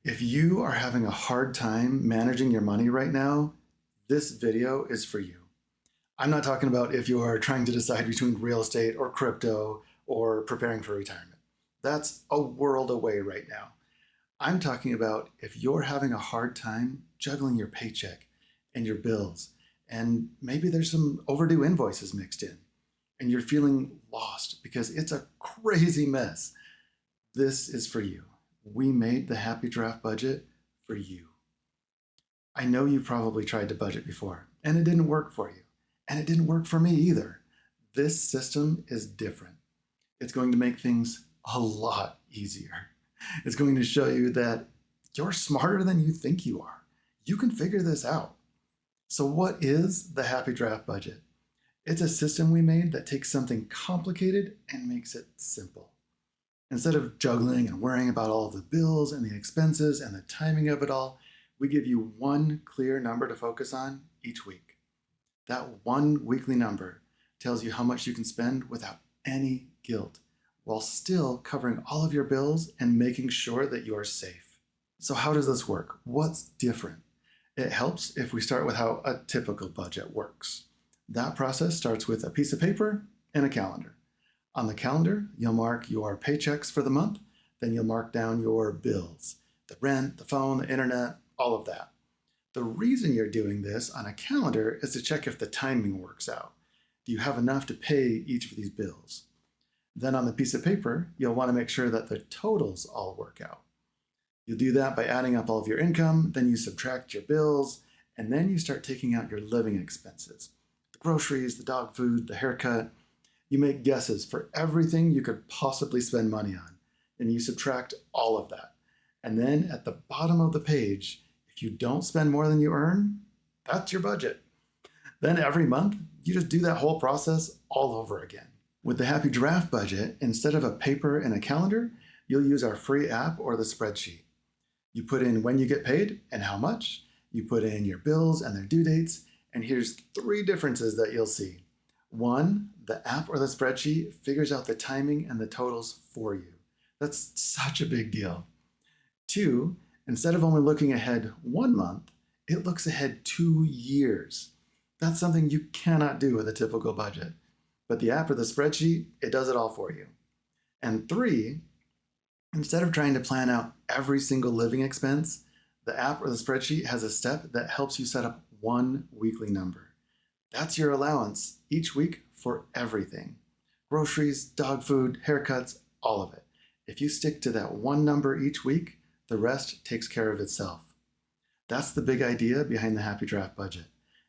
If you are having a hard time managing your money right now, this video is for you. I'm not talking about if you are trying to decide between real estate or crypto or preparing for retirement. That's a world away right now. I'm talking about if you're having a hard time juggling your paycheck and your bills, and maybe there's some overdue invoices mixed in, and you're feeling lost because it's a crazy mess. This is for you. We made the Happy Giraffe budget for you. I know you probably tried to budget before, and it didn't work for you. And it didn't work for me either. This system is different. It's going to make things a lot easier. It's going to show you that you're smarter than you think you are. You can figure this out. So what is the Happy Giraffe budget? It's a system we made that takes something complicated and makes it simple. Instead of juggling and worrying about all of the bills and the expenses and the timing of it all, we give you one clear number to focus on each week. That one weekly number tells you how much you can spend without any guilt, while still covering all of your bills and making sure that you are safe. So how does this work? What's different? It helps if we start with how a typical budget works. That process starts with a piece of paper and a calendar. On the calendar, you'll mark your paychecks for the month, then you'll mark down your bills, the rent, the phone, the internet, all of that. The reason you're doing this on a calendar is to check if the timing works out. Do you have enough to pay each of these bills? Then on the piece of paper, you'll want to make sure that the totals all work out. You'll do that by adding up all of your income, then you subtract your bills, and then you start taking out your living expenses. The groceries, the dog food, the haircut. You make guesses for everything you could possibly spend money on, and you subtract all of that. And then at the bottom of the page, if you don't spend more than you earn, that's your budget. Then every month, you just do that whole process all over again. With the Happy Giraffe budget, instead of a paper and a calendar, you'll use our free app or the spreadsheet. You put in when you get paid and how much, you put in your bills and their due dates, and here's 3 differences that you'll see. 1, the app or the spreadsheet figures out the timing and the totals for you. That's such a big deal. 2, instead of only looking ahead 1 month, it looks ahead 2 years. That's something you cannot do with a typical budget. But the app or the spreadsheet, it does it all for you. And 3, instead of trying to plan out every single living expense, the app or the spreadsheet has a step that helps you set up one weekly number. That's your allowance each week for everything. Groceries, dog food, haircuts, all of it. If you stick to that one number each week, the rest takes care of itself. That's the big idea behind the Happy Giraffe budget.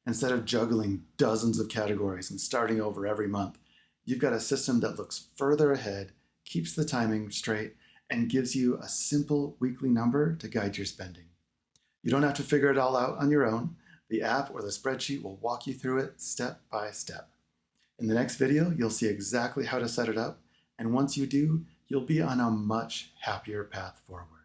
Instead of juggling dozens of categories and starting over every month, you've got a system that looks further ahead, keeps the timing straight, and gives you a simple weekly number to guide your spending. You don't have to figure it all out on your own. The app or the spreadsheet will walk you through it step by step. In the next video, you'll see exactly how to set it up, and once you do, you'll be on a much happier path forward.